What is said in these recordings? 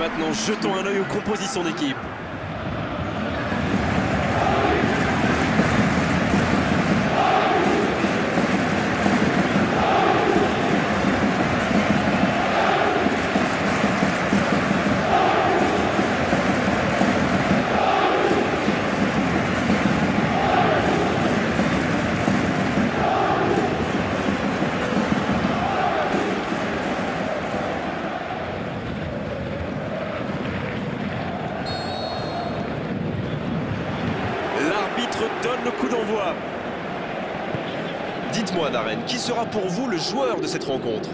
maintenant, jetons un œil aux compositions d'équipe. L'arbitre donne le coup d'envoi. Dites-moi, Darren, qui sera pour vous le joueur de cette rencontre?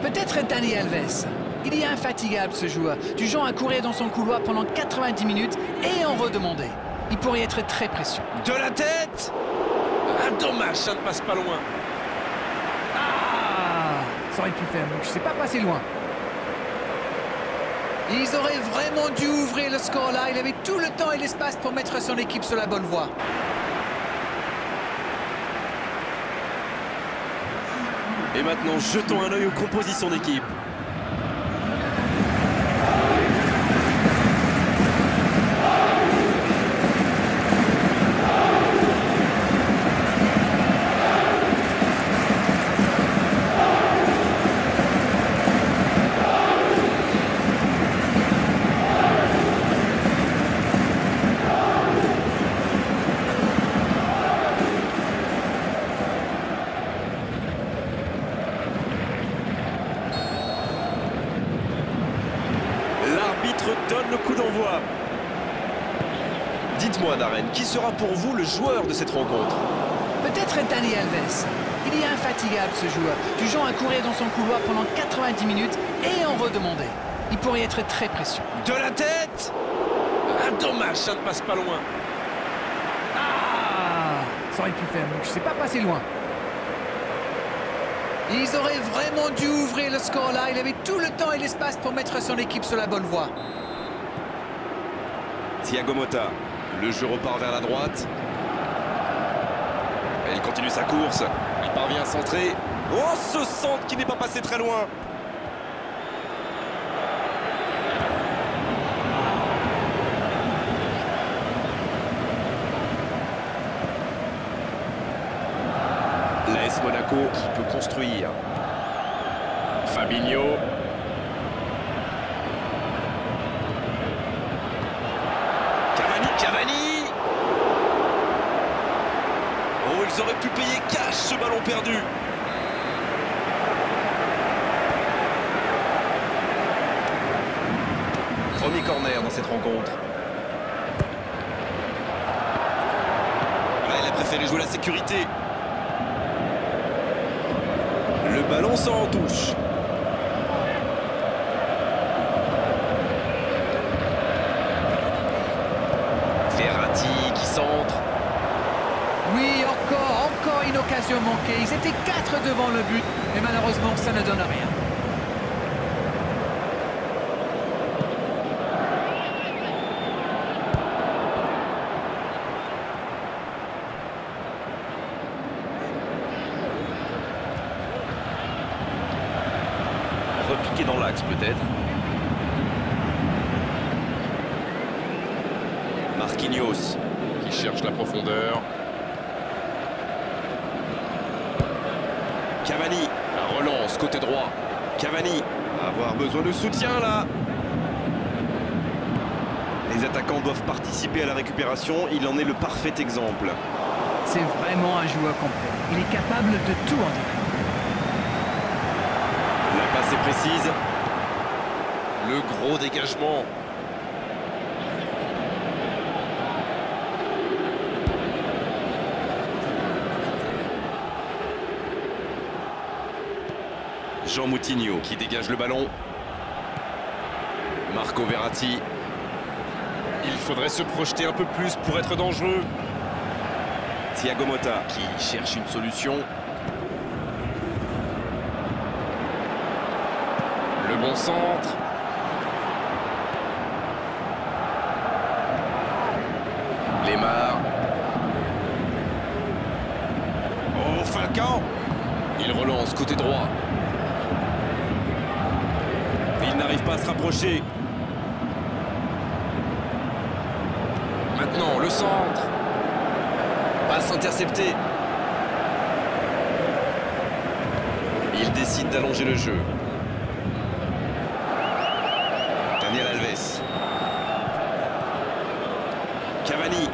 Peut-être Dani Alves. Il est infatigable ce joueur, du genre à courir dans son couloir pendant 90 minutes et en redemander. Il pourrait être très précieux. De la tête! Ah, dommage, ça ne passe pas loin. Ah! Ça aurait pu faire mieux, c'est pas passé loin. Ils auraient vraiment dû ouvrir le score là, il avait tout le temps et l'espace pour mettre son équipe sur la bonne voie. Et maintenant, jetons un œil aux compositions d'équipe. L'arbitre donne le coup d'envoi. Dites-moi, Darren, qui sera pour vous le joueur de cette rencontre? Peut-être Dani Alves. Il est infatigable ce joueur, du genre à courir dans son couloir pendant 90 minutes et en redemander. Il pourrait être très précieux. De la tête! Ah, dommage, ça ne passe pas loin. Ah! Ça aurait pu faire mieux, c'est pas passé loin. Ils auraient vraiment dû ouvrir le score là, il avait tout le temps et l'espace pour mettre son équipe sur la bonne voie. Thiago Motta, le jeu repart vers la droite. Il continue sa course, il parvient à centrer. Oh, ce centre qui n'est pas passé très loin. L'AS Monaco qui peut construire. Fabinho. Cavani. Oh, ils auraient pu payer cash ce ballon perdu. Premier corner dans cette rencontre. Là, il a préféré jouer la sécurité. Le ballon sort en touche. Verratti qui centre. Oui, encore une occasion manquée. Ils étaient 4 devant le but, mais malheureusement, ça ne donne rien. Repiqué dans l'axe peut-être. Marquinhos qui cherche la profondeur. Cavani, la relance côté droit. Cavani va avoir besoin de soutien là. Les attaquants doivent participer à la récupération, il en est le parfait exemple. C'est vraiment un joueur complet. Il est capable de tout en dire. La passe est précise. Le gros dégagement. Jean Moutinho qui dégage le ballon. Marco Verratti. Il faudrait se projeter un peu plus pour être dangereux. Thiago Motta qui cherche une solution. Le bon centre. Lemar. Oh, Falcao. Il relance côté droit. Il n'arrive pas à se rapprocher. le centre. Passe interceptée. Il décide d'allonger le jeu. Daniel Alves. Cavani.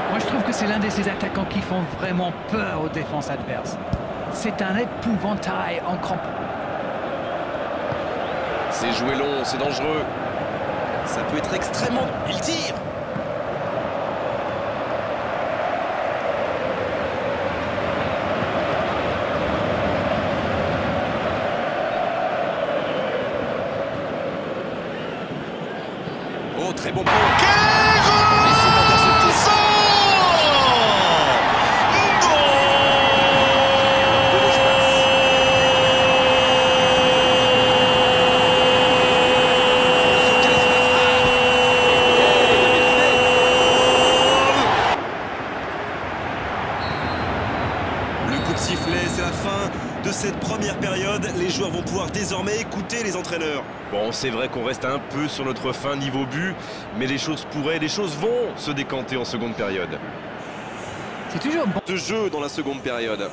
Moi, je trouve que c'est l'un de ces attaquants qui font vraiment peur aux défenses adverses. C'est un épouvantail en crampon. C'est joué long, c'est dangereux. Ça peut être extrêmement... Il tire. Oh, très bon point. Et c'est intercepté. C'est la fin de cette première période. Les joueurs vont pouvoir désormais écouter les entraîneurs. Bon, c'est vrai qu'on reste un peu sur notre fin niveau but, mais les choses vont se décanter en seconde période. C'est toujours bon. De jeu dans la seconde période.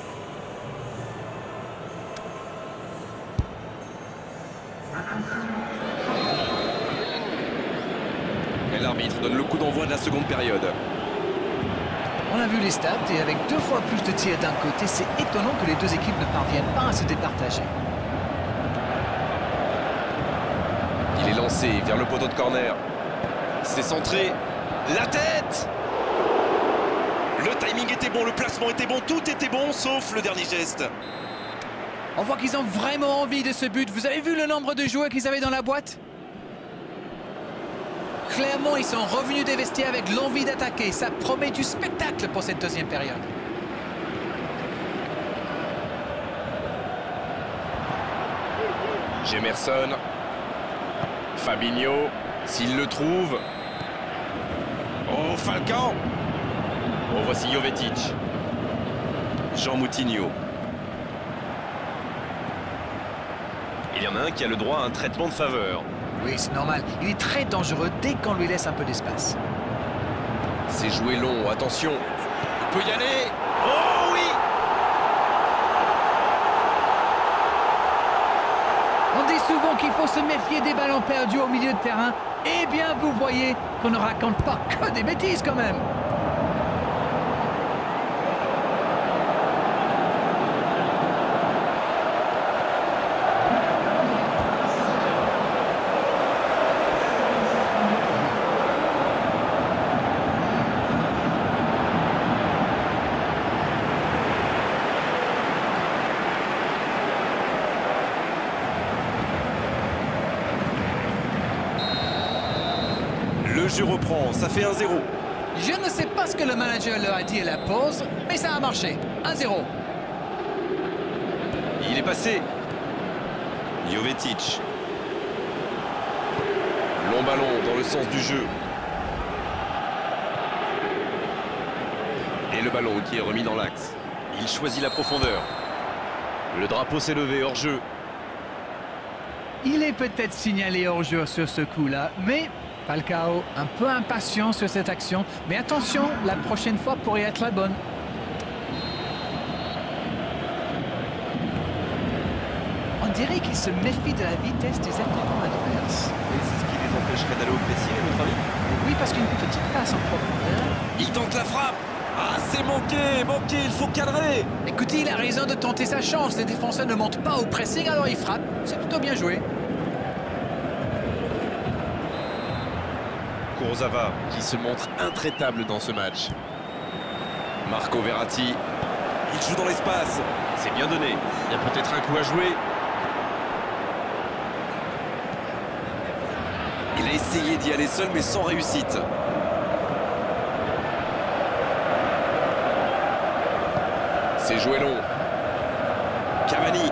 Et l'arbitre donne le coup d'envoi de la seconde période. On a vu les stats et avec 2 fois plus de tirs d'un côté, c'est étonnant que les deux équipes ne parviennent pas à se départager. Il est lancé vers le poteau de corner. C'est centré. La tête! Le timing était bon, le placement était bon, tout était bon, sauf le dernier geste. On voit qu'ils ont vraiment envie de ce but. Vous avez vu le nombre de joueurs qu'ils avaient dans la boîte? Clairement, ils sont revenus des vestiaires avec l'envie d'attaquer. Ça promet du spectacle pour cette deuxième période. Gemerson. Fabinho. S'il le trouve. Oh, Falcao. Oh, voici Jovetic. Jean Moutinho. Il y en a un qui a le droit à un traitement de faveur. Oui, c'est normal. Il est très dangereux dès qu'on lui laisse un peu d'espace. C'est joué long, attention. Il peut y aller. Oh oui! On dit souvent qu'il faut se méfier des ballons perdus au milieu de terrain. Eh bien, vous voyez qu'on ne raconte pas que des bêtises quand même. Le jeu reprend, ça fait 1-0. Je ne sais pas ce que le manager leur a dit à la pause, mais ça a marché. 1-0. Il est passé. Jovetic. Long ballon dans le sens du jeu. Et le ballon qui est remis dans l'axe. Il choisit la profondeur. Le drapeau s'est levé hors jeu. Il est peut-être signalé hors jeu sur ce coup-là, mais Falcao un peu impatient sur cette action. Mais attention, la prochaine fois pourrait être la bonne. On dirait qu'il se méfie de la vitesse des attaquants adverses. Et c'est ce qui les empêcherait d'aller au pressing, à votre avis? Oui, parce qu'une petite passe en profondeur. Il tente la frappe. Ah, c'est manqué, il faut cadrer. Écoutez, il a raison de tenter sa chance. Les défenseurs ne montent pas au pressing, alors il frappe. C'est plutôt bien joué. Kurzawa qui se montre intraitable dans ce match. Marco Verratti. Il joue dans l'espace. C'est bien donné. Il y a peut-être un coup à jouer. Il a essayé d'y aller seul, mais sans réussite. C'est joué long. Cavani.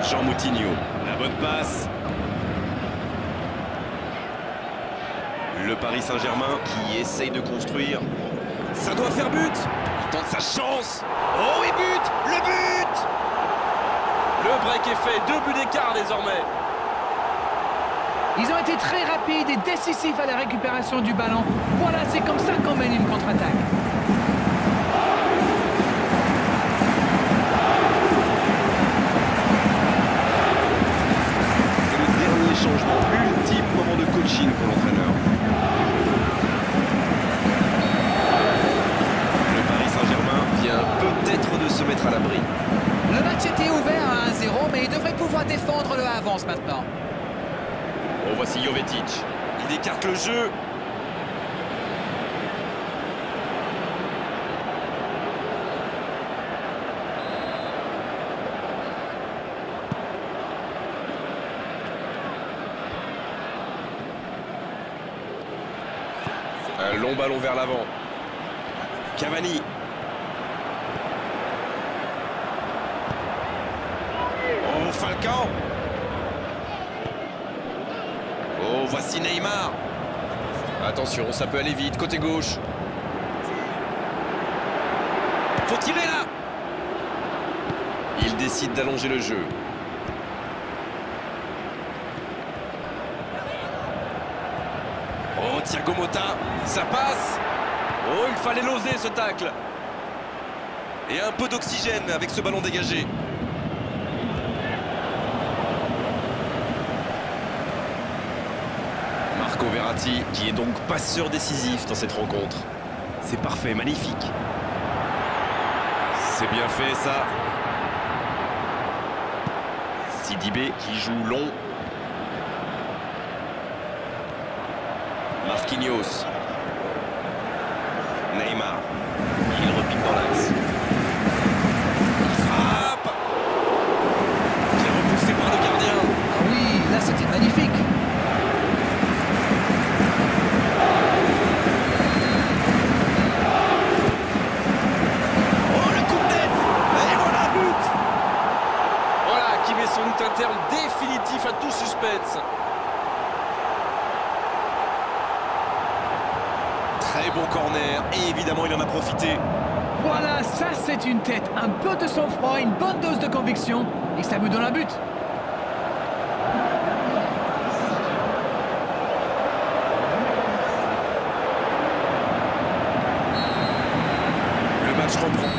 Jean Moutinho. La bonne passe. Le Paris Saint-Germain Qui essaye de construire. Ça doit faire but. Il tente sa chance. Oh, et but. Le but. break est fait, 2 buts d'écart désormais. Ils ont été très rapides et décisifs à la récupération du ballon. Voilà, c'est comme ça qu'on mène une contre-attaque. C'est le dernier changement, ultime moment de coaching pour l'entraîneur. Le Paris Saint-Germain vient peut-être de se mettre à l'abri. Le match était ouvert à 1-0, mais il devrait pouvoir défendre le avance maintenant. Oh, voici Jovetic. Il écarte le jeu. Un long ballon vers l'avant. Cavani. Oh, Falcao. Oh, voici Neymar. Attention, ça peut aller vite, côté gauche. Faut tirer là. Il décide d'allonger le jeu. Oh, Thiago Motta, ça passe. Oh, il fallait l'oser ce tacle. Et un peu d'oxygène avec ce ballon dégagé. Marco Verratti, qui est donc passeur décisif dans cette rencontre. C'est parfait, magnifique. C'est bien fait ça. Sidibé qui joue long. Marquinhos. Neymar. Il repique dans l'axe. Il frappe. Bien repoussé par le gardien. Ah oui, là c'était magnifique. Oh, le coup de tête. Et voilà, but. Voilà qui met sans doute un terme définitif à tout suspense. Très bon corner, et évidemment il en a profité. Voilà, ça c'est une tête. Un peu de sang-froid, une bonne dose de conviction. Et ça vous donne un but. Le match reprend.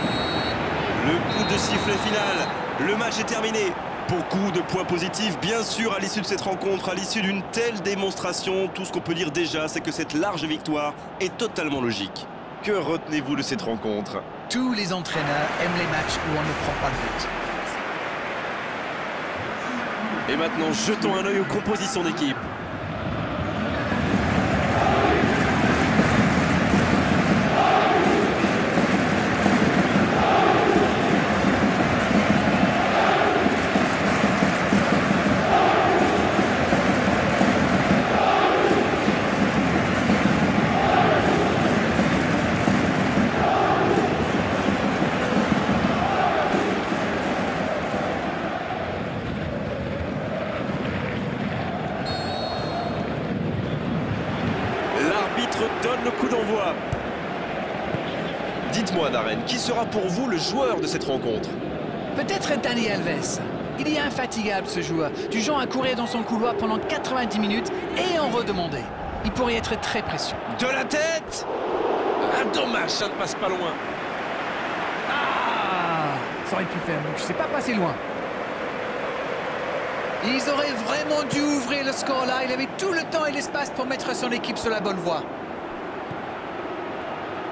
Le coup de sifflet final. Le match est terminé. Beaucoup de points positifs, bien sûr, à l'issue de cette rencontre, à l'issue d'une telle démonstration. Tout ce qu'on peut dire déjà, c'est que cette large victoire est totalement logique. Que retenez-vous de cette rencontre? Tous les entraîneurs aiment les matchs où on ne prend pas de but. Et maintenant, jetons un œil aux compositions d'équipe. Donne le coup d'envoi. Dites-moi, Darren, qui sera pour vous le joueur de cette rencontre? Peut-être Dani Alves. Il est infatigable ce joueur, du genre à courir dans son couloir pendant 90 minutes et en redemander. Il pourrait être très précieux. De la tête. Ah, dommage, ça ne passe pas loin. Ah, ça aurait pu faire, donc je sais pas passer loin. Ils auraient vraiment dû ouvrir le score là. Il avait tout le temps et l'espace pour mettre son équipe sur la bonne voie.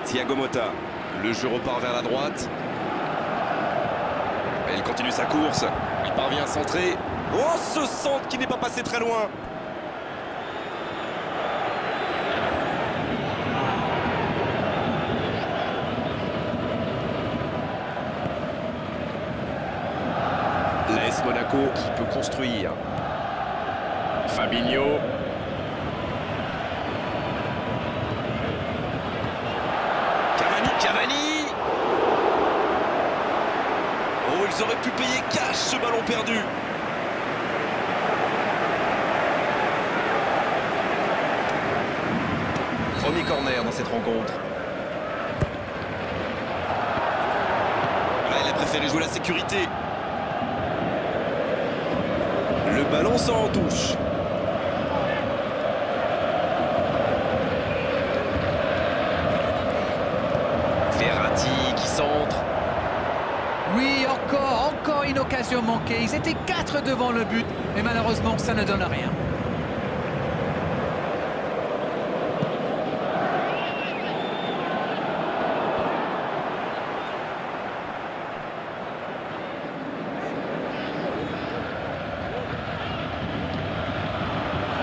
Thiago Motta. Le jeu repart vers la droite. Et il continue sa course. Il parvient à centrer. Oh, ce centre qui n'est pas passé très loin. L'AS Monaco qui peut construire. Fabinho. Cavani. Oh, ils auraient pu payer cash ce ballon perdu. Premier corner dans cette rencontre. Là, il a préféré jouer la sécurité. ballon sort en touche. Verratti qui centre. Oui, encore une occasion manquée. Ils étaient 4 devant le but, mais malheureusement, ça ne donne rien.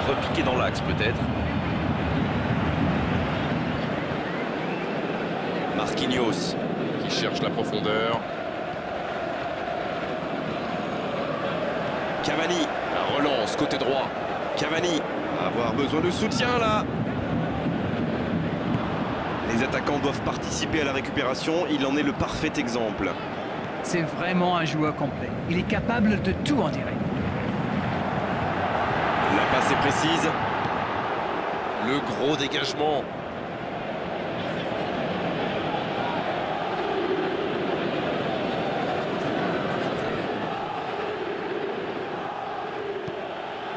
Repiqué dans l'axe peut-être. Marquinhos qui cherche la profondeur. Cavani. La relance côté droit. Cavani. Avoir besoin de soutien là. Les attaquants doivent participer à la récupération. Il en est le parfait exemple. C'est vraiment un joueur complet. Il est capable de tout en direct. La passe est précise. Le gros dégagement.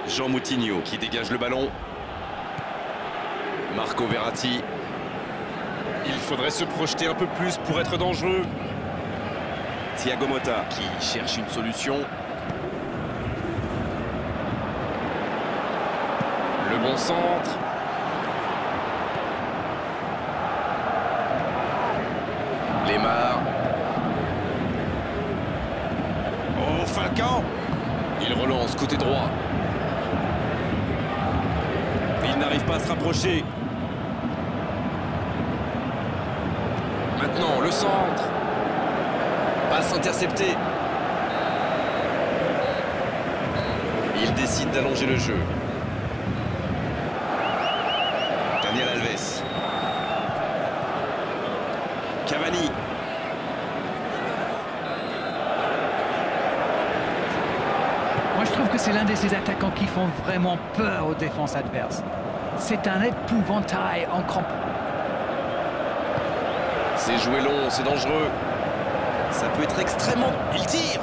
Jean Moutinho Qui dégage le ballon. Marco Verratti. Il faudrait se projeter un peu plus pour être dangereux. Thiago Motta. Qui cherche une solution. Le bon centre. Lemar. Oh, Falcao. Il relance côté droit. Il n'arrive pas à se rapprocher. Maintenant, le centre. Passe interceptée. Il décide d'allonger le jeu. Daniel Alves. Cavani. Moi, je trouve que c'est l'un de ces attaquants qui font vraiment peur aux défenses adverses. C'est un épouvantail en crampon. C'est joué long, c'est dangereux. Ça peut être extrêmement... Il tire.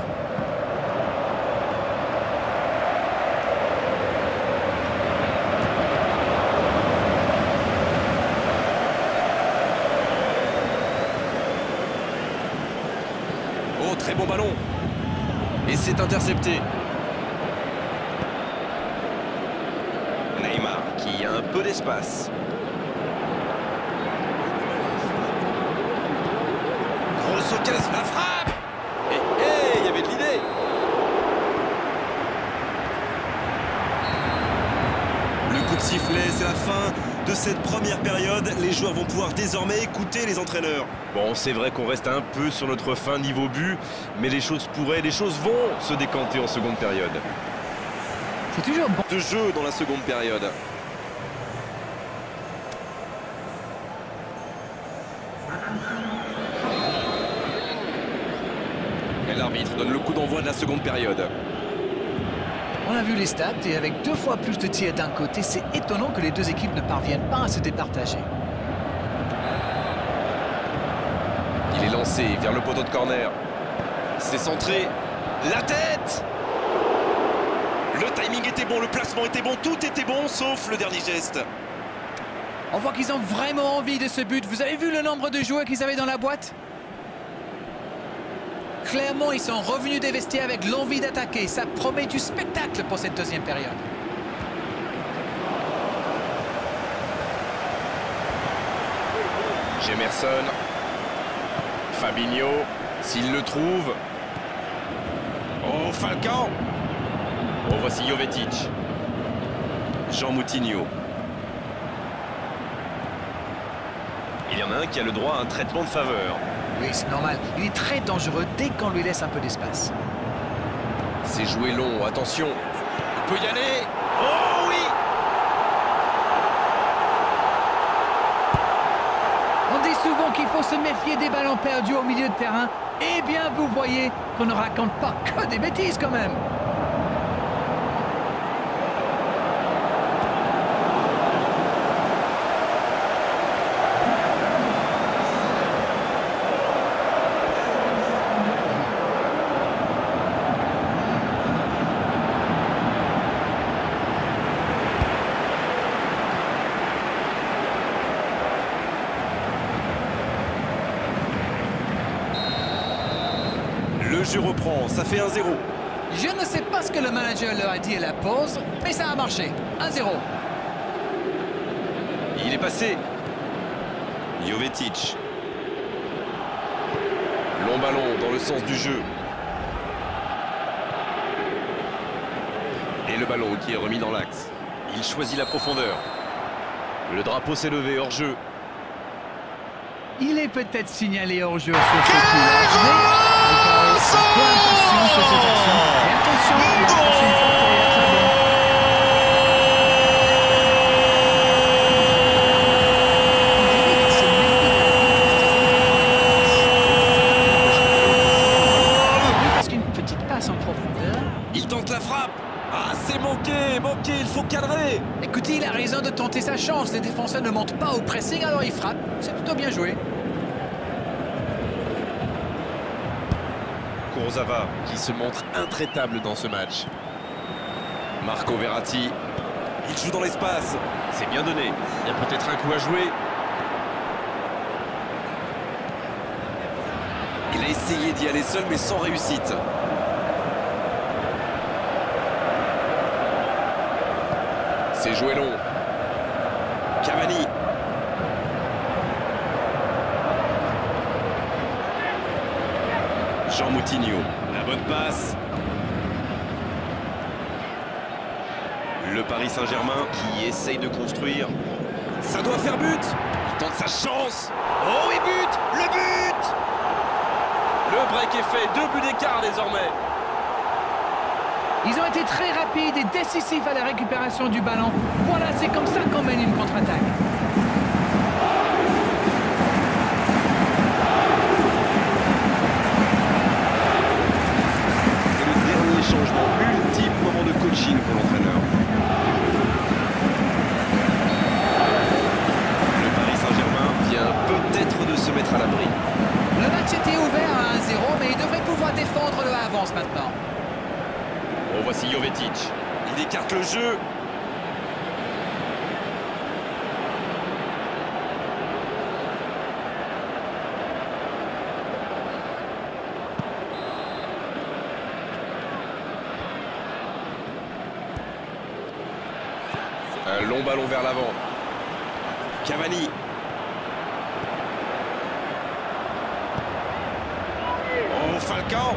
Oh, très bon ballon. Et c'est intercepté. Neymar qui a un peu d'espace. Grosse occasion, la frappe. Il y avait de l'idée. Le coup de sifflet, c'est la fin de cette première période. Les joueurs vont pouvoir désormais écouter les entraîneurs. Bon, c'est vrai qu'on reste un peu sur notre fin niveau but, mais les choses vont se décanter en seconde période. C'est toujours bon. De jeu dans la seconde période. Et l'arbitre donne le coup d'envoi de la seconde période. On a vu les stats et avec 2 fois plus de tirs d'un côté, c'est étonnant que les deux équipes ne parviennent pas à se départager. Il est lancé vers le poteau de corner. C'est centré. La tête! Le timing était bon, le placement était bon, tout était bon, sauf le dernier geste. On voit qu'ils ont vraiment envie de ce but. Vous avez vu le nombre de joueurs qu'ils avaient dans la boîte? Clairement, ils sont revenus des vestiaires avec l'envie d'attaquer. Ça promet du spectacle pour cette deuxième période. Gemerson. Fabinho. S'il le trouve. Oh, Falcao. Oh, voici Jovetic. Jean Moutinho. Il y en a un qui a le droit à un traitement de faveur. Oui, c'est normal. Il est très dangereux dès qu'on lui laisse un peu d'espace. C'est joué long, attention. Il peut y aller. Oh oui! On dit souvent qu'il faut se méfier des ballons perdus au milieu de terrain. Eh bien, vous voyez qu'on ne raconte pas que des bêtises quand même. jeu reprend, ça fait 1-0. Je ne sais pas ce que le manager leur a dit à la pause, mais ça a marché. 1-0. Il est passé. Jovetic. Long ballon dans le sens du jeu. Et le ballon qui est remis dans l'axe. Il choisit la profondeur. Le drapeau s'est levé hors jeu. Il est peut-être signalé hors jeu sur ce coup-là, mais Falcao un peu impatient sur cette action. Et attention, la prochaine fois pourrait être la bonne. Parce qu'une petite passe en profondeur. Il tente la frappe. Ah, c'est manqué, il faut cadrer. Écoutez, il a raison de tenter sa chance. Les défenseurs ne montent pas au pressing, alors il frappe. C'est plutôt bien joué. Kurzawa qui se montre intraitable dans ce match. Marco Verratti. Il joue dans l'espace. C'est bien donné. Il y a peut-être un coup à jouer. Il a essayé d'y aller seul mais sans réussite. C'est joué long. Cavani. Jean Moutinho. La bonne passe. Le Paris Saint-Germain Qui essaye de construire. Ça doit faire but. Il tente sa chance. Oh, et but. Le but. Le break est fait. 2 buts d'écart désormais. Ils ont été très rapides et décisifs à la récupération du ballon. Voilà, c'est comme ça qu'on mène une contre-attaque. C'est le dernier changement, ultime moment de coaching pour l'entraîneur. Le Paris Saint-Germain Vient peut-être de se mettre à l'abri. Le match était ouvert à 1-0, mais il devrait pouvoir défendre le avance maintenant. Oh, voici Jovetic. Il écarte le jeu. Un long ballon vers l'avant. Cavani. Oh, Falcao.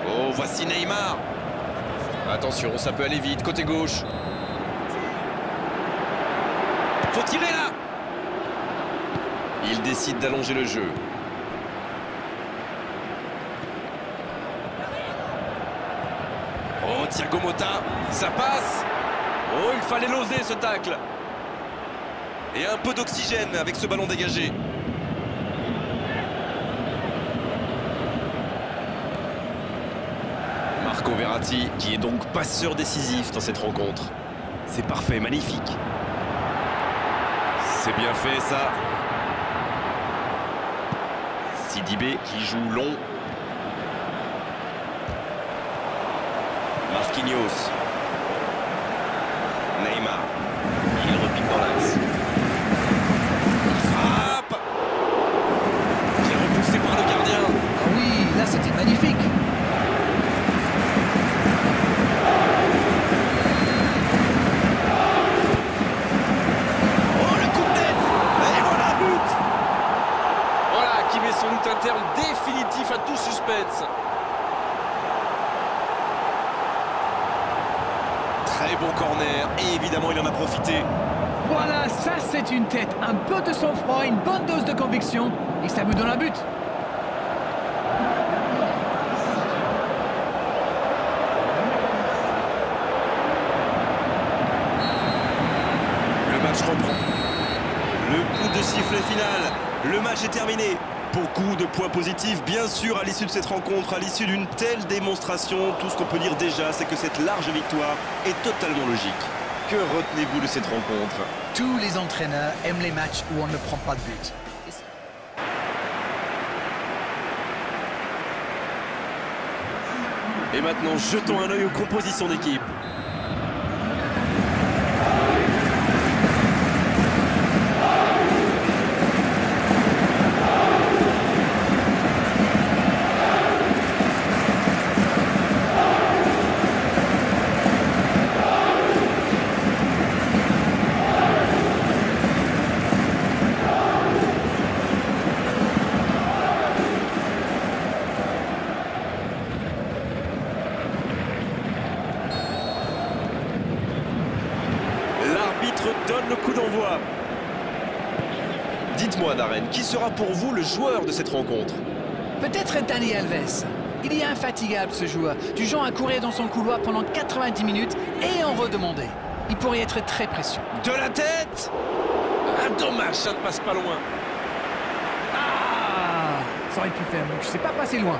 Oh, voici Neymar. Attention, ça peut aller vite. Côté gauche. Faut tirer là. Il décide d'allonger le jeu. Oh, Thiago Motta. Ça passe. Oh, il fallait l'oser ce tacle. Et un peu d'oxygène avec ce ballon dégagé. Marco Verratti, qui est donc passeur décisif dans cette rencontre. C'est parfait, magnifique. C'est bien fait ça. Sidibé qui joue long. Marquinhos. Neymar. Il repique dans l'axe. Il frappe. Bien repoussé par le gardien. Ah oui, là c'était magnifique. Oh, le coup de tête. Et voilà, but. Voilà, qui met sans doute un terme définitif à tout suspense. Très bon corner. Et évidemment, il en a profité. Voilà, ça c'est une tête. Un peu de sang-froid, une bonne dose de conviction. Et ça vous donne un but. Le match reprend. Le coup de sifflet final. Le match est terminé. Beaucoup de points positifs, bien sûr, à l'issue de cette rencontre, à l'issue d'une telle démonstration. Tout ce qu'on peut dire déjà, c'est que cette large victoire est totalement logique. Que retenez-vous de cette rencontre? Tous les entraîneurs aiment les matchs où on ne prend pas de but. Et maintenant, jetons un œil aux compositions d'équipe. Dites-moi, Darren, qui sera pour vous le joueur de cette rencontre? Peut-être Dani Alves. Il est infatigable ce joueur, du genre à courir dans son couloir pendant 90 minutes et en redemander. Il pourrait être très précieux. De la tête! Ah, dommage, ça ne passe pas loin. Ah, ça aurait pu faire mieux, je sais pas passer loin.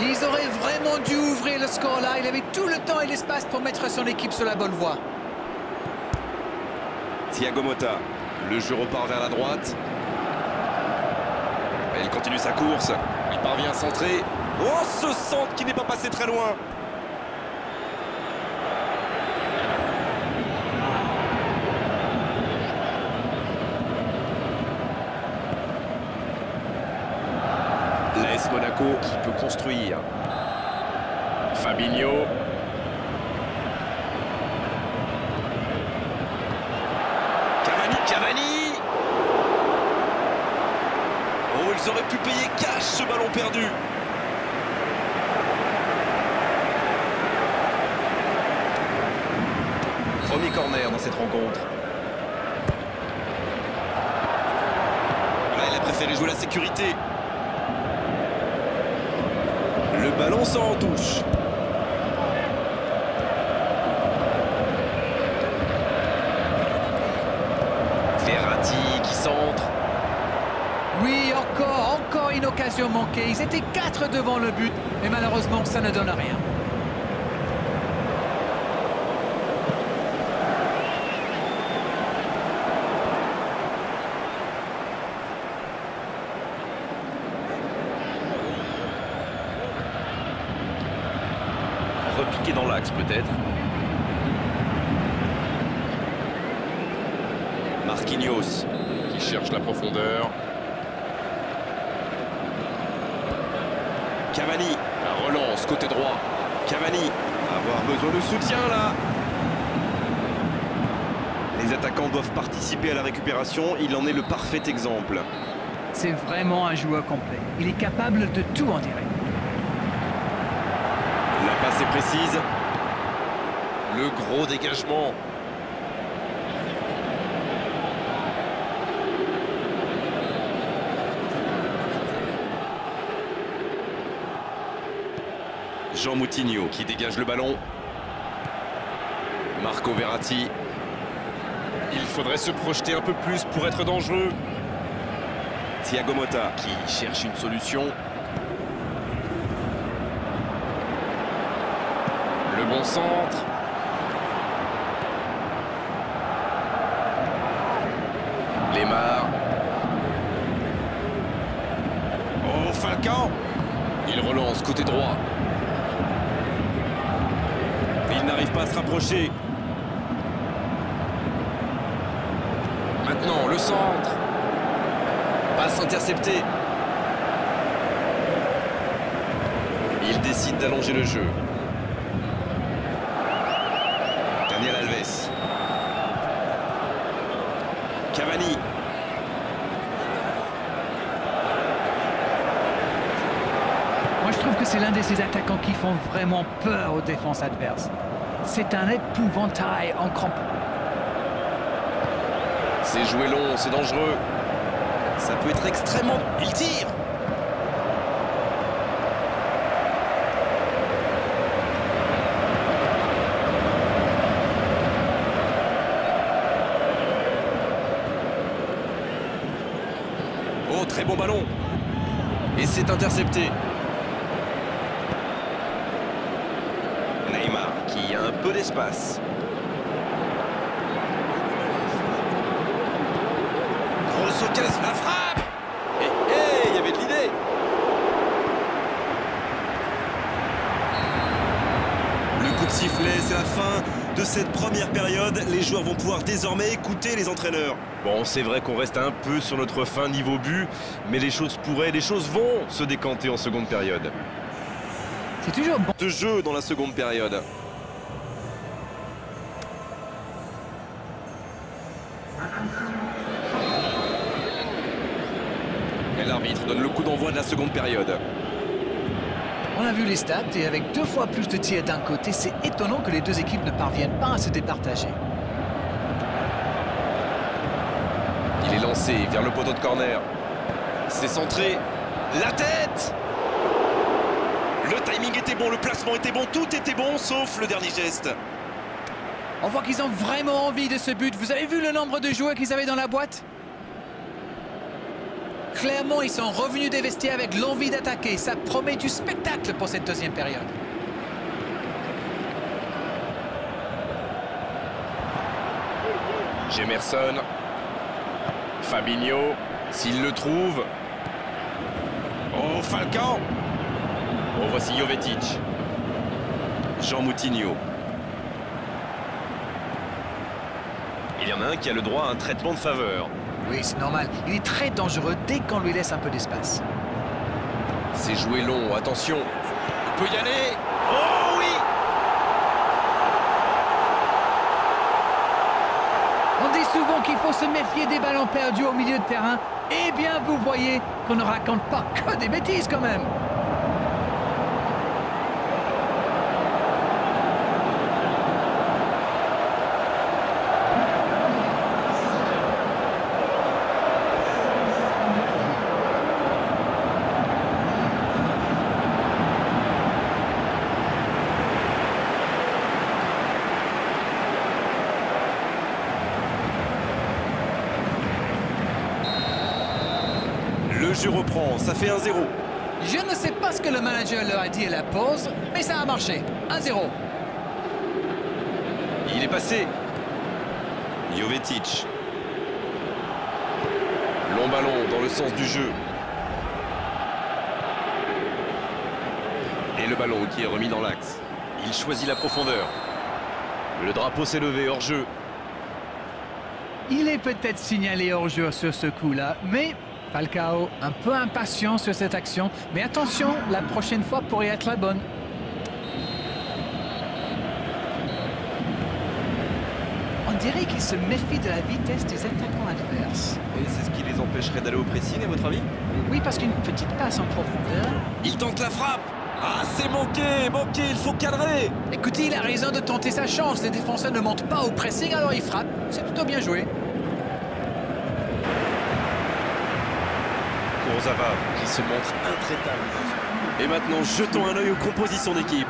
Ils auraient vraiment dû ouvrir le score là, il avait tout le temps et l'espace pour mettre son équipe sur la bonne voie. Thiago Motta. Le jeu repart vers la droite. Et il continue sa course. Il parvient à centrer. Oh, ce centre qui n'est pas passé très loin. L'AS Monaco qui peut construire. Fabinho. Cavani. Oh, ils auraient pu payer cash ce ballon perdu. Premier corner dans cette rencontre. Là, il a préféré jouer la sécurité. Le ballon sort en touche. Verratti qui centre. Oui, encore une occasion manquée. Ils étaient 4 devant le but, mais malheureusement, ça ne donne rien. Repiqué dans l'axe peut-être. Marquinhos qui cherche la profondeur. Cavani. La relance côté droit. Cavani. Avoir besoin de soutien là. Les attaquants doivent participer à la récupération. Il en est le parfait exemple. C'est vraiment un joueur complet. Il est capable de tout en direct. La passe est précise. Le gros dégagement. Jean Moutinho. Qui dégage le ballon. Marco Verratti. Il faudrait se projeter un peu plus pour être dangereux. Thiago Motta. Qui cherche une solution. Le bon centre. Lemar. Oh, Falcao. Il relance côté droit. Il n'arrive pas à se rapprocher. Maintenant, le centre. Passe interceptée. Il décide d'allonger le jeu. Daniel Alves. Cavani. Moi, je trouve que c'est l'un de ces attaquants qui font vraiment peur aux défenses adverses. C'est un épouvantail en crampons. C'est joué long, c'est dangereux. Ça peut être extrêmement... Il tire. Oh, très bon ballon. Et c'est intercepté. Neymar qui a un peu d'espace. Grosse occasion, la frappe. Et il y avait de l'idée. Le coup de sifflet, c'est la fin de cette première période. Les joueurs vont pouvoir désormais écouter les entraîneurs. Bon, c'est vrai qu'on reste un peu sur notre fin niveau but, mais les choses vont se décanter en seconde période. C'est toujours bon. De jeu dans la seconde période. Et l'arbitre donne le coup d'envoi de la seconde période. On a vu les stats et avec 2 fois plus de tirs d'un côté, c'est étonnant que les deux équipes ne parviennent pas à se départager. lancé vers le poteau de corner. C'est centré. La tête! Le timing était bon, le placement était bon, tout était bon, sauf le dernier geste. On voit qu'ils ont vraiment envie de ce but. Vous avez vu le nombre de joueurs qu'ils avaient dans la boîte? Clairement, ils sont revenus des vestiaires avec l'envie d'attaquer. Ça promet du spectacle pour cette deuxième période. Jemerson. Fabinho. S'il le trouve. Oh, Falcao. Oh, voici Jovetic. Jean Moutinho. Il y en a un qui a le droit à un traitement de faveur. Oui, c'est normal. Il est très dangereux dès qu'on lui laisse un peu d'espace. C'est joué long, attention. Il peut y aller. Oh oui! On dit souvent qu'il faut se méfier des ballons perdus au milieu de terrain. Eh bien, vous voyez qu'on ne raconte pas que des bêtises quand même. Le jeu reprend, ça fait 1-0. Je ne sais pas ce que le manager leur a dit à la pause, mais ça a marché. 1-0. Il est passé. Jovetic. Long ballon dans le sens du jeu. Et le ballon qui est remis dans l'axe. Il choisit la profondeur. Le drapeau s'est levé hors jeu. Il est peut-être signalé hors-jeu sur ce coup-là, mais Falcao un peu impatient sur cette action. Mais attention, la prochaine fois pourrait être la bonne. On dirait qu'il se méfie de la vitesse des attaquants adverses. Et c'est ce qui les empêcherait d'aller au pressing, à votre avis? Oui, parce qu'une petite passe en profondeur. Il tente la frappe. Ah, c'est manqué, il faut cadrer. Écoutez, il a raison de tenter sa chance. Les défenseurs ne montent pas au pressing, alors il frappe. C'est plutôt bien joué. Kurzawa qui se montre intraitable. Et maintenant, jetons un œil aux compositions d'équipe.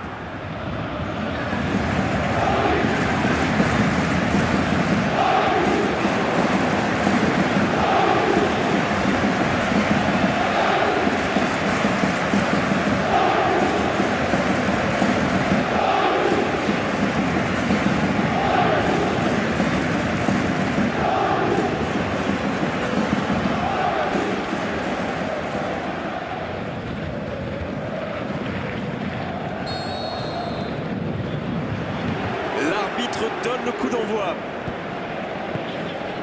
L'arbitre donne le coup d'envoi.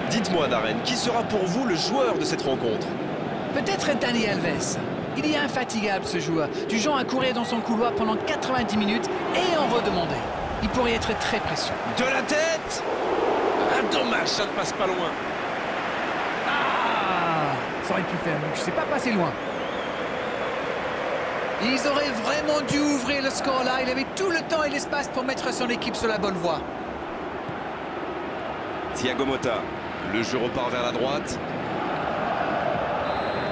Dites-moi, Darren, qui sera pour vous le joueur de cette rencontre? Peut-être Dani Alves. Il est infatigable ce joueur, du genre à courir dans son couloir pendant 90 minutes et en redemander. Il pourrait être très précieux. De la tête! Ah, dommage, ça ne passe pas loin. Ah, ça aurait pu faire mieux. Je sais pas passer loin. Ils auraient vraiment dû ouvrir le score là. Il avait tout le temps et l'espace pour mettre son équipe sur la bonne voie. Thiago Motta. Le jeu repart vers la droite.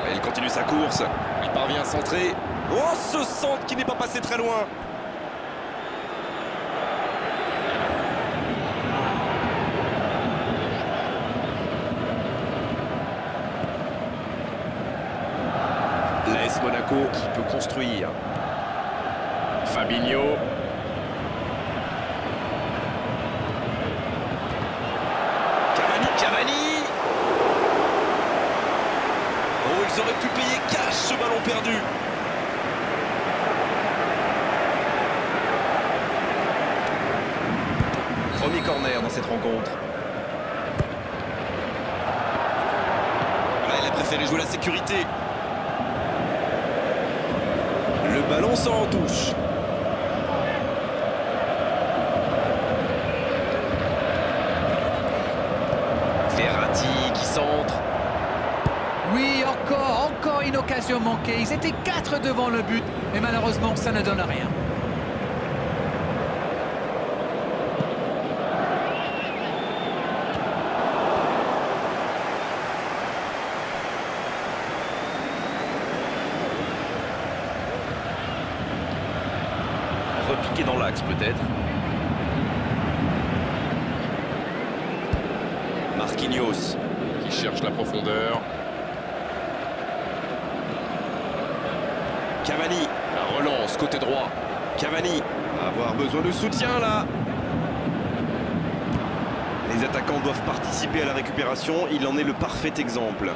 Et il continue sa course. Il parvient à centrer. Oh, ce centre qui n'est pas passé très loin. L'AS Monaco qui peut construire. Fabinho. Cavani. Oh, ils auraient pu payer cash ce ballon perdu. Premier corner dans cette rencontre. Là, il a préféré jouer la sécurité. Le ballon sort en touche. Verratti qui centre. Oui, encore une occasion manquée. Ils étaient 4 devant le but, mais malheureusement, ça ne donne rien. être piqué dans l'axe peut-être. Marquinhos qui cherche la profondeur. Cavani. La relance côté droit. Cavani. Avoir besoin de soutien là. Les attaquants doivent participer à la récupération. Il en est le parfait exemple.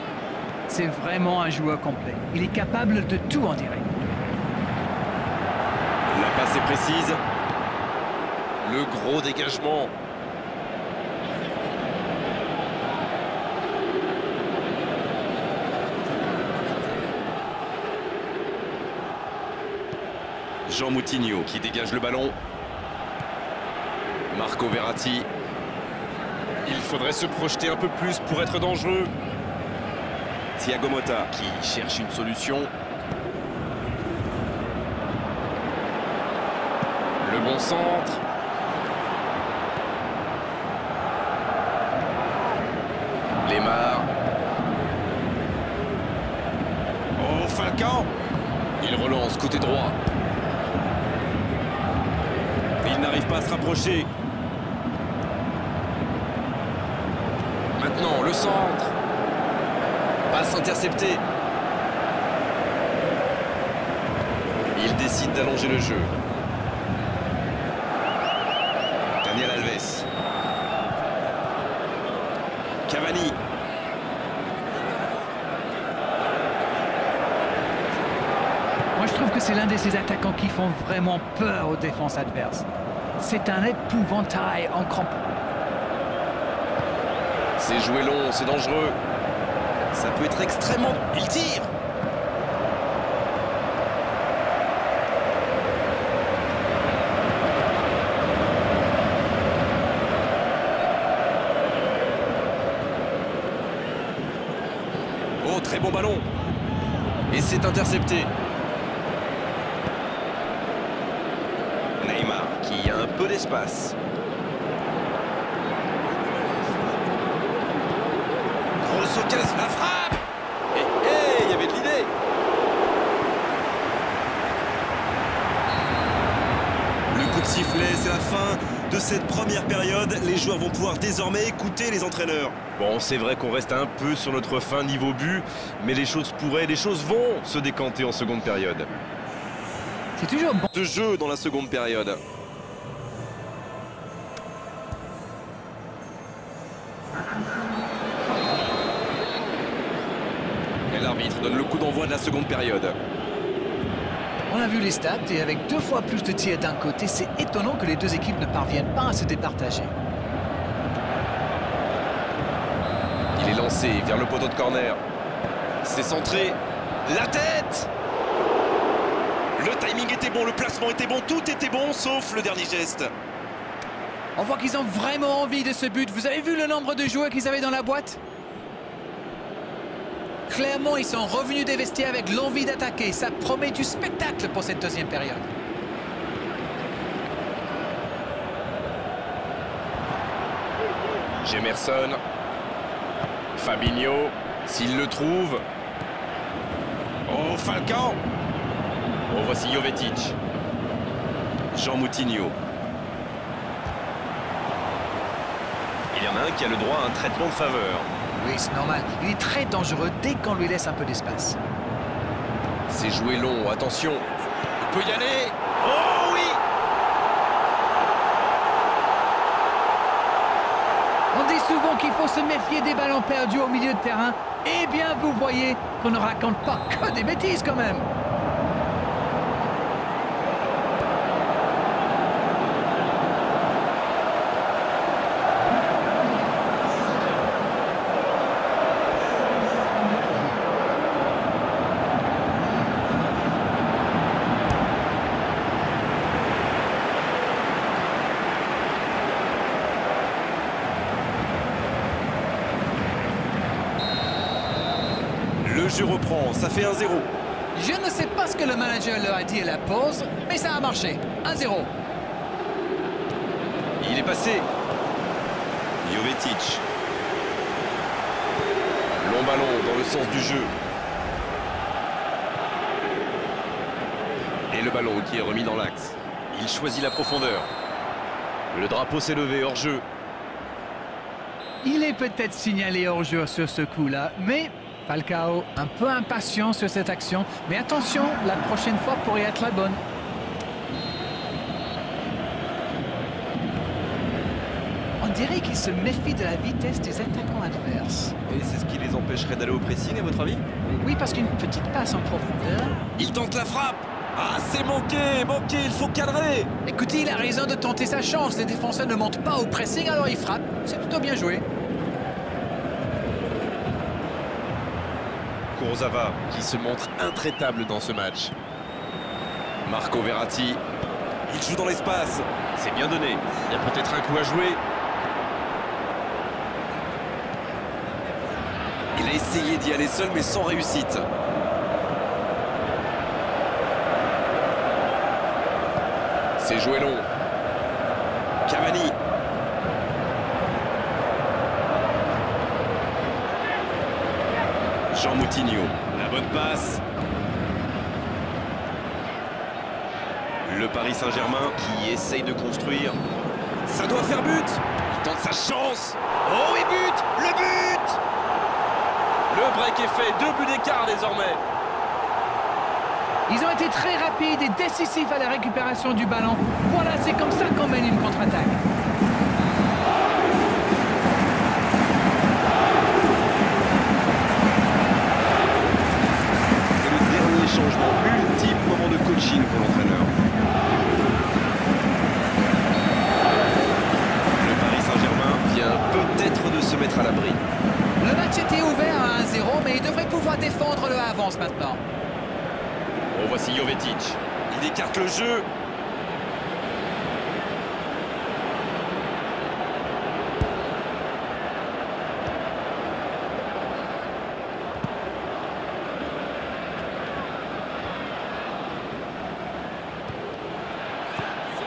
C'est vraiment un joueur complet. Il est capable de tout en tirer. La passe est précise. Le gros dégagement. Jean Moutinho Qui dégage le ballon. Marco Verratti. Il faudrait se projeter un peu plus pour être dangereux. Thiago Motta Qui cherche une solution. Le bon centre. Lemar. Oh, Falcao. Il relance côté droit. Il n'arrive pas à se rapprocher. Maintenant, le centre. Passe interceptée. Il décide d'allonger le jeu. Daniel Alves. Cavani. Moi, je trouve que c'est l'un de ces attaquants qui font vraiment peur aux défenses adverses. C'est un épouvantail en crampon. C'est joué long, c'est dangereux. Ça peut être extrêmement... Il tire. Oh, très bon ballon. Et c'est intercepté. Neymar qui a un peu d'espace. Grosse occasion, la frappe. Il y avait de l'idée. Le coup de sifflet, c'est la fin de cette première période. Les joueurs vont pouvoir désormais écouter les entraîneurs. Bon, c'est vrai qu'on reste un peu sur notre fin niveau but, mais les choses vont se décanter en seconde période. C'est toujours bon. De jeu dans la seconde période. Et l'arbitre donne le coup d'envoi de la seconde période. On a vu les stats et avec 2 fois plus de tirs d'un côté, c'est étonnant que les deux équipes ne parviennent pas à se départager. Il est lancé vers le poteau de corner. C'est centré. La tête! Le timing était bon, le placement était bon, tout était bon, sauf le dernier geste. On voit qu'ils ont vraiment envie de ce but. Vous avez vu le nombre de joueurs qu'ils avaient dans la boîte? Clairement, ils sont revenus des vestiaires avec l'envie d'attaquer. Ça promet du spectacle pour cette deuxième période. Gemerson. Fabinho. S'il le trouve. Oh, Falcao. Oh, voici Jovetic. Jean Moutinho. Il y en a un qui a le droit à un traitement de faveur. Oui, c'est normal. Il est très dangereux dès qu'on lui laisse un peu d'espace. C'est joué long, attention. Il peut y aller. Oh oui! On dit souvent qu'il faut se méfier des ballons perdus au milieu de terrain. Eh bien, vous voyez qu'on ne raconte pas que des bêtises quand même. Le jeu reprend, ça fait 1-0. Je ne sais pas ce que le manager leur a dit à la pause, mais ça a marché. 1-0. Il est passé. Jovetic. Long ballon dans le sens du jeu. Et le ballon qui est remis dans l'axe. Il choisit la profondeur. Le drapeau s'est levé hors jeu. Il est peut-être signalé hors-jeu sur ce coup-là, mais Falcao un peu impatient sur cette action. Mais attention, la prochaine fois pourrait être la bonne. On dirait qu'il se méfie de la vitesse des attaquants adverses. Et c'est ce qui les empêcherait d'aller au pressing, à votre avis? Oui, parce qu'une petite passe en profondeur... Il tente la frappe. Ah, c'est manqué, il faut cadrer. Écoutez, il a raison de tenter sa chance. Les défenseurs ne montent pas au pressing, alors il frappe. C'est plutôt bien joué. Kurzawa qui se montre intraitable dans ce match. Marco Verratti. Il joue dans l'espace. C'est bien donné. Il y a peut-être un coup à jouer. Il a essayé d'y aller seul, mais sans réussite. C'est joué long. Cavani. Jean Moutinho. La bonne passe. Le Paris Saint-Germain Qui essaye de construire. Ça doit faire but. Il tente sa chance. Oh, et but. Le but. Le break est fait. 2 buts d'écart désormais. Ils ont été très rapides et décisifs à la récupération du ballon. Voilà, c'est comme ça qu'on mène une contre-attaque. C'est le dernier changement. Ultime moment de coaching pour l'entraîneur. Le Paris Saint-Germain vient peut-être de se mettre à l'abri. Le match était ouvert à 1-0, mais il devrait pouvoir défendre le avance maintenant. Oh, voici Jovetic. Il écarte le jeu.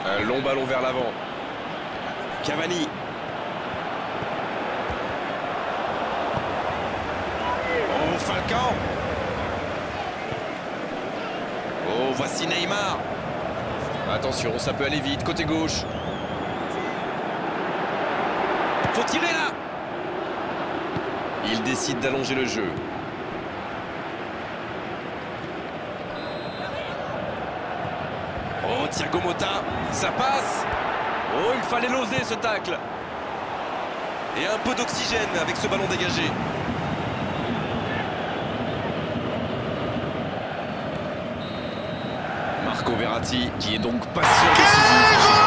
Un long ballon vers l'avant. Cavani. Oh, Falcao. Oh, voici Neymar. Attention, ça peut aller vite. Côté gauche. Faut tirer là. Il décide d'allonger le jeu. Oh, Thiago Motta. Ça passe. Oh, il fallait l'oser ce tacle. Et un peu d'oxygène avec ce ballon dégagé. Marco Verratti qui est donc pas sûr décisif.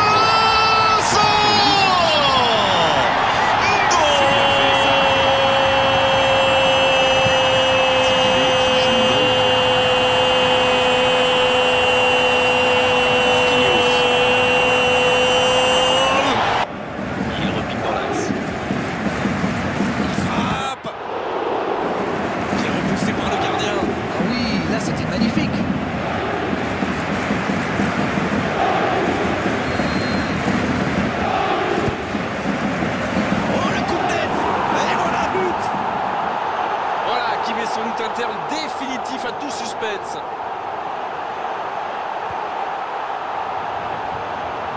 Un terme définitif à tout suspense.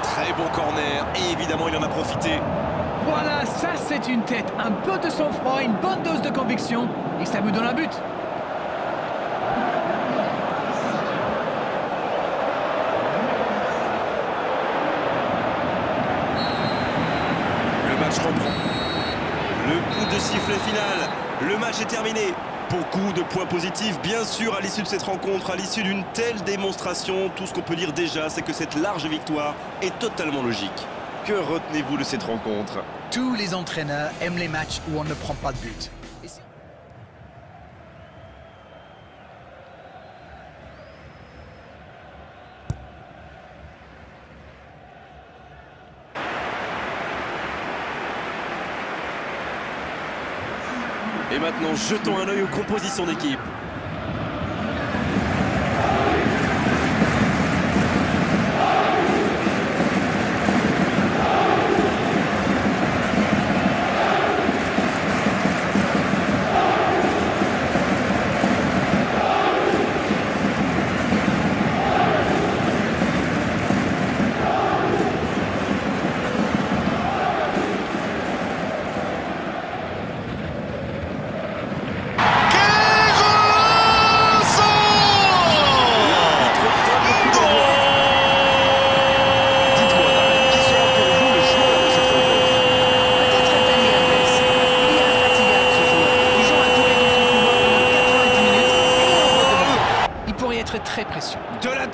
Très bon corner et évidemment il en a profité. Voilà, ça c'est une tête, un peu de sang-froid, une bonne dose de conviction et ça vous donne un but. Le match reprend. Le coup de sifflet final. Le match est terminé. Beaucoup de points positifs, bien sûr, à l'issue de cette rencontre, à l'issue d'une telle démonstration. Tout ce qu'on peut dire déjà, c'est que cette large victoire est totalement logique. Que retenez-vous de cette rencontre? Tous les entraîneurs aiment les matchs où on ne prend pas de but. Et maintenant, jetons un œil aux compositions d'équipe.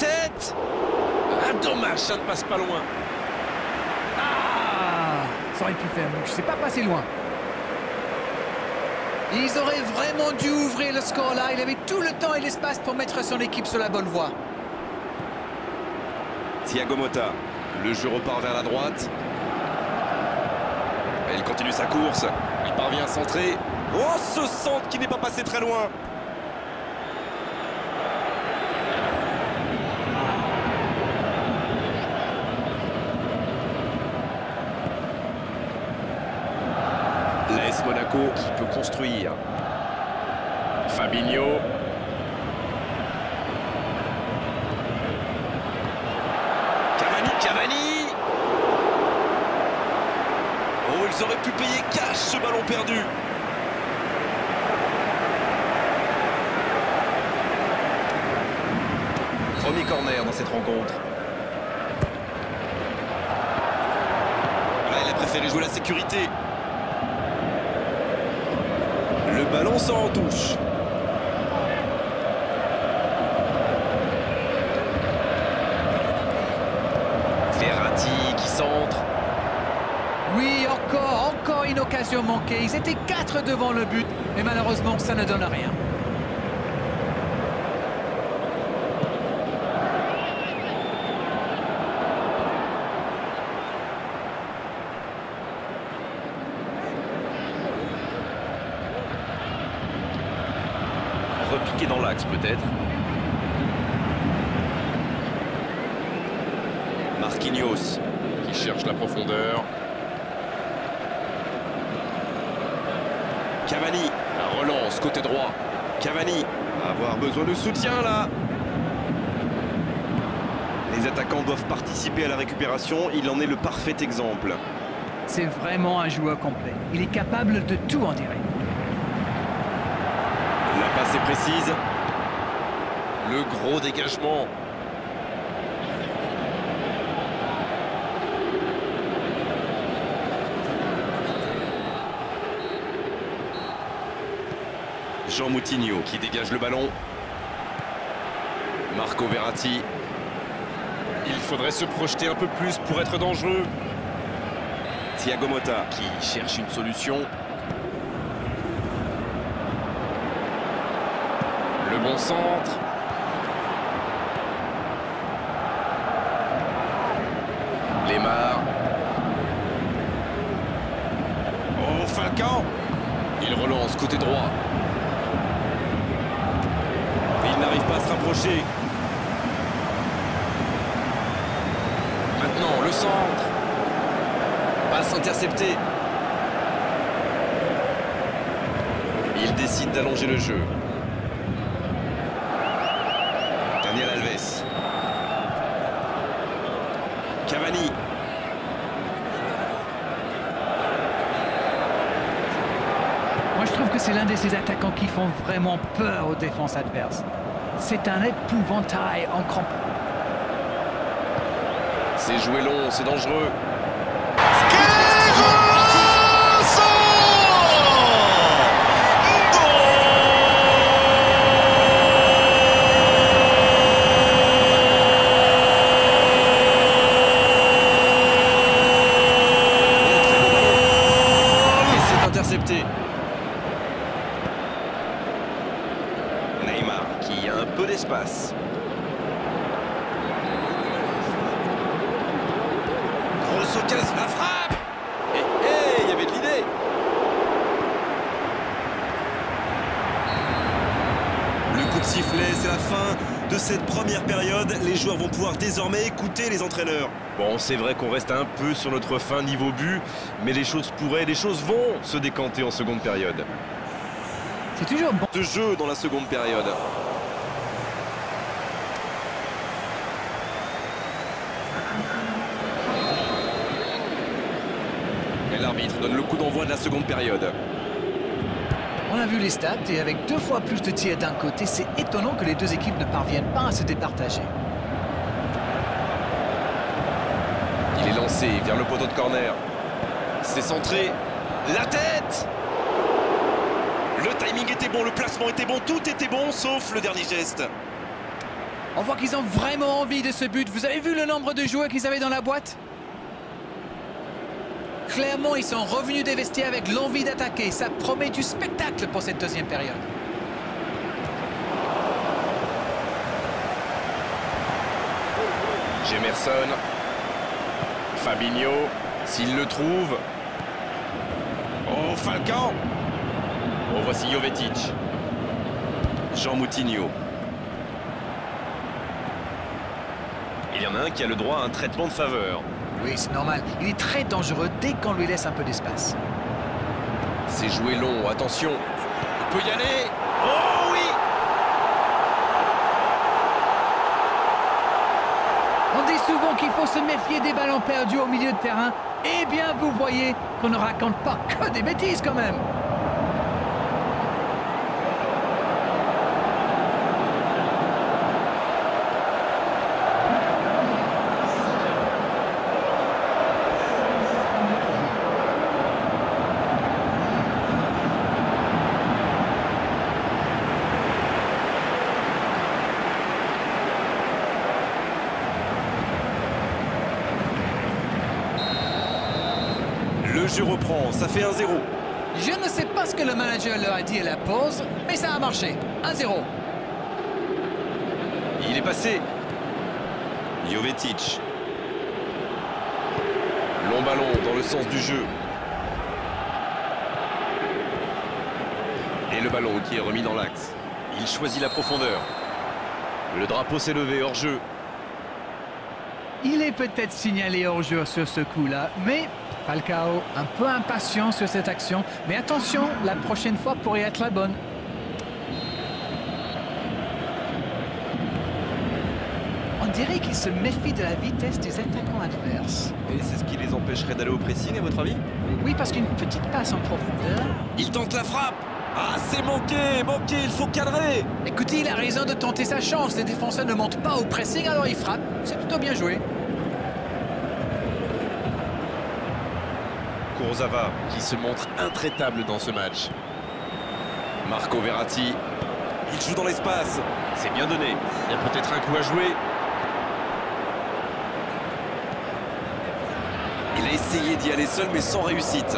tête. Ah, dommage, ça ne passe pas loin. Ah, ça aurait pu faire mieux. Je sais pas passer loin. Ils auraient vraiment dû ouvrir le score là. Il avait tout le temps et l'espace pour mettre son équipe sur la bonne voie. Thiago Motta. Le jeu repart vers la droite. Et il continue sa course. Il parvient à centrer. Oh, ce centre qui n'est pas passé très loin. L'AS Monaco qui peut construire. Fabinho. Cavani. Oh, ils auraient pu payer cash ce ballon perdu. Premier corner dans cette rencontre. Là, il a préféré jouer la sécurité. Le ballon sort en touche. Verratti qui centre. Oui, encore une occasion manquée. Ils étaient 4 devant le but, mais malheureusement, ça ne donne rien. Repiqué dans l'axe peut-être. Marquinhos qui cherche la profondeur. Cavani. La relance côté droit. Cavani. Avoir besoin de soutien là. Les attaquants doivent participer à la récupération. Il en est le parfait exemple. C'est vraiment un joueur complet. Il est capable de tout en direct. La passe est précise. Le gros dégagement. Jean Moutinho. Qui dégage le ballon. Marco Verratti. Il faudrait se projeter un peu plus pour être dangereux. Thiago Motta. Qui cherche une solution. Le bon centre. Lemar. Oh, Falcao. Il relance côté droit. Il n'arrive pas à se rapprocher. Maintenant, le centre. Passe interceptée. Il décide d'allonger le jeu. Daniel Alves. Cavani. Moi, je trouve que c'est l'un de ces attaquants qui font vraiment peur aux défenses adverses. C'est un épouvantail en crampon. C'est joué long, c'est dangereux. Intercepté. Neymar qui a un peu d'espace. Grosse occasion, la frappe. Il y avait de l'idée. Le coup de sifflet, c'est la fin de cette première période. Les joueurs vont pouvoir désormais écouter les entraîneurs. Bon, c'est vrai qu'on reste un peu sur notre fin niveau but, mais les choses pourraient, les choses vont se décanter en seconde période. C'est toujours bon. De jeu dans la seconde période. Et l'arbitre donne le coup d'envoi de la seconde période. On a vu les stats et avec 2 fois plus de tirs d'un côté, c'est étonnant que les deux équipes ne parviennent pas à se départager. Il est lancé vers le poteau de corner. C'est centré. La tête. Le timing était bon, le placement était bon, tout était bon, sauf le dernier geste. On voit qu'ils ont vraiment envie de ce but. Vous avez vu le nombre de joueurs qu'ils avaient dans la boîte? Clairement, ils sont revenus des vestiaires avec l'envie d'attaquer. Ça promet du spectacle pour cette deuxième période. Gemerson. Fabinho. S'il le trouve. Oh, Falcao. Oh, voici Jovetic. Jean Moutinho. Il y en a un qui a le droit à un traitement de faveur. Oui, c'est normal. Il est très dangereux dès qu'on lui laisse un peu d'espace. C'est joué long, attention. Il peut y aller. Oh oui! On dit souvent qu'il faut se méfier des ballons perdus au milieu de terrain. Eh bien, vous voyez qu'on ne raconte pas que des bêtises quand même. Le jeu reprend, ça fait 1-0. Je ne sais pas ce que le manager leur a dit à la pause, mais ça a marché. 1-0. Il est passé. Jovetic. Long ballon dans le sens du jeu. Et le ballon qui est remis dans l'axe. Il choisit la profondeur. Le drapeau s'est levé hors jeu. Il est peut-être signalé hors-jeu sur ce coup-là, mais Falcao un peu impatient sur cette action. Mais attention, la prochaine fois pourrait être la bonne. On dirait qu'il se méfie de la vitesse des attaquants adverses. Et c'est ce qui les empêcherait d'aller au pressing, à votre avis? Oui, parce qu'une petite passe en profondeur... Il tente la frappe. Ah, c'est manqué, il faut cadrer. Écoutez, il a raison de tenter sa chance. Les défenseurs ne montent pas au pressing, alors il frappe. C'est plutôt bien joué. Kurzawa qui se montre intraitable dans ce match. Marco Verratti. Il joue dans l'espace. C'est bien donné. Il y a peut-être un coup à jouer. Il a essayé d'y aller seul, mais sans réussite.